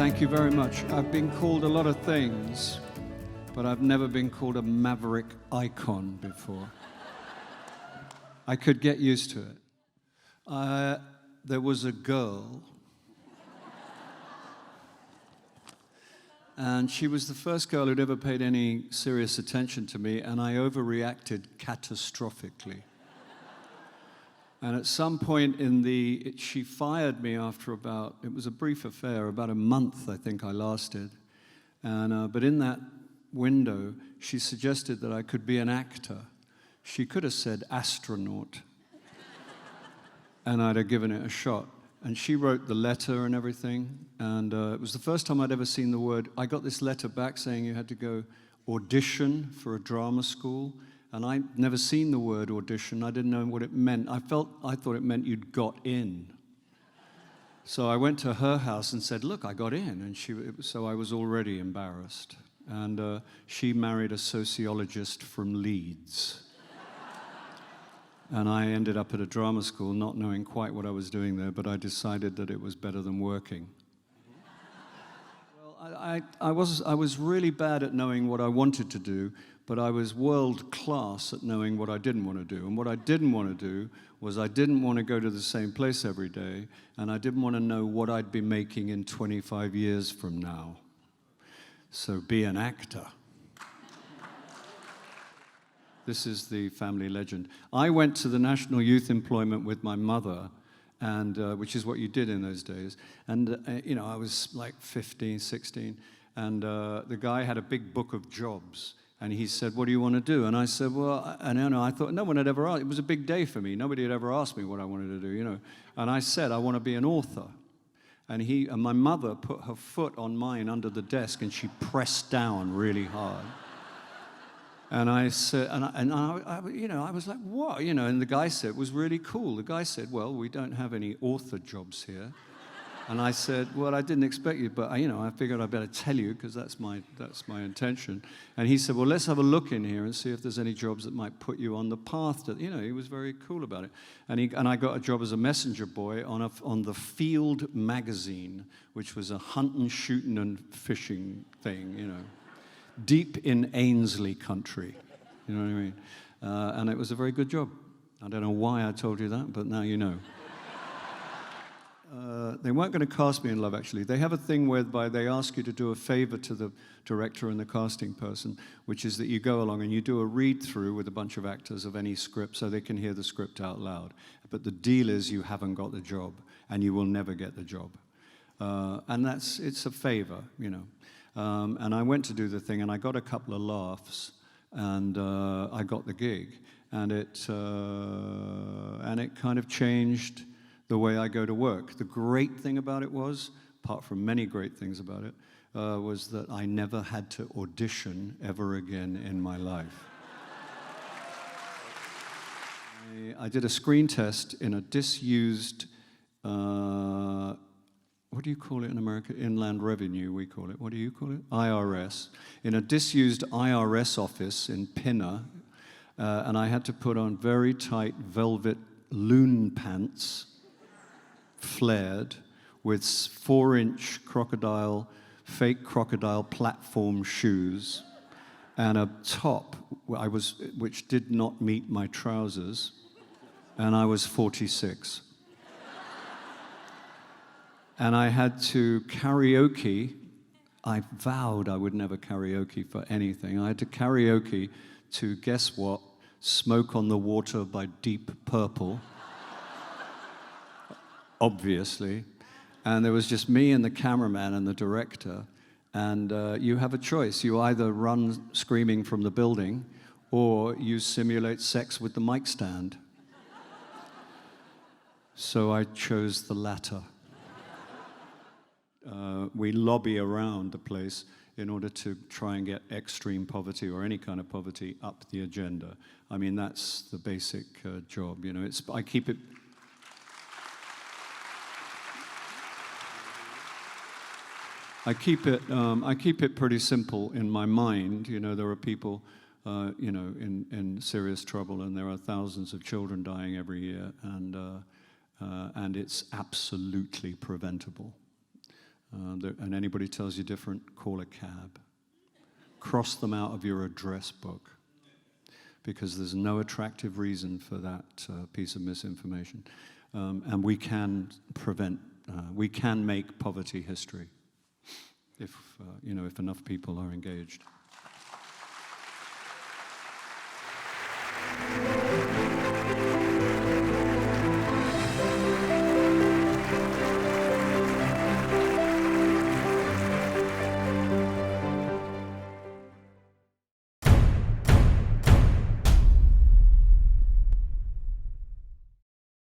Thank you very much. I've been called a lot of things, but I've never been called a Maverick icon before. I could get used to it. There was a girl, and she was the first girl who'd ever paid any serious attention to me, and I overreacted catastrophically. And at some point she fired me after it was a brief affair, about a month I think I lasted. But in that window, she suggested that I could be an actor. She could have said astronaut, and I'd have given it a shot. And she wrote the letter and everything, and it was the first time I'd ever seen the word. I got this letter back saying you had to go audition for a drama school. And I'd never seen the word audition. I didn't know what it meant. I thought it meant you'd got in. So I went to her house and said, look, I got in. And so I was already embarrassed. And she married a sociologist from Leeds. And I ended up at a drama school not knowing quite what I was doing there, but I decided that it was better than working. Well, I was really bad at knowing what I wanted to do, but I was world class at knowing what I didn't want to do. And what I didn't want to do was I didn't want to go to the same place every day, and I didn't want to know what I'd be making in 25 years from now. So be an actor. This is the family legend. I went to the National Youth Employment with my mother, and which is what you did in those days. And I was like 15, 16, and the guy had a big book of jobs. And he said, what do you want to do? And I said, well, I thought no one had ever asked. It was a big day for me. Nobody had ever asked me what I wanted to do, And I said, I want to be an author. And my mother put her foot on mine under the desk, and she pressed down really hard. And I said, I was like, what? And the guy said, it was really cool. The guy said, well, we don't have any author jobs here. And I said, well, I didn't expect you, but I figured I'd better tell you because that's my intention. And he said, well, let's have a look in here and see if there's any jobs that might put you on the path to, he was very cool about it. And I got a job as a messenger boy on the Field magazine, which was a hunting, shooting, and fishing thing, deep in Ainsley country, you know what I mean? And it was a very good job. I don't know why I told you that, but now you know. They weren't going to cast me in Love, actually. They have a thing whereby they ask you to do a favor to the director and the casting person, which is that you go along and you do a read-through with a bunch of actors of any script so they can hear the script out loud. But the deal is you haven't got the job, and you will never get the job. And it's a favor, And I went to do the thing, and I got a couple of laughs, and I got the gig. And it kind of changed the way I go to work. The great thing about it was, apart from many great things about it, was that I never had to audition ever again in my life. I did a screen test in a disused, what do you call it in America? Inland Revenue, we call it. What do you call it? IRS. In a disused IRS office in Pinner, and I had to put on very tight velvet loon pants, flared, with 4-inch fake crocodile platform shoes, and a top which did not meet my trousers, and I was 46. And I had to karaoke. I vowed I would never karaoke for anything. I had to karaoke to, guess what? Smoke on the Water by Deep Purple. Obviously. And there was just me and the cameraman and the director. And you have a choice. You either run screaming from the building, or you simulate sex with the mic stand. So I chose the latter. We lobby around the place in order to try and get extreme poverty or any kind of poverty up the agenda. I mean, that's the basic job. I keep it. I keep it pretty simple in my mind. There are people, in serious trouble, and there are thousands of children dying every year, and it's absolutely preventable. And anybody tells you different, call a cab. Cross them out of your address book, because there's no attractive reason for that piece of misinformation. And we can prevent, we can make poverty history if enough people are engaged.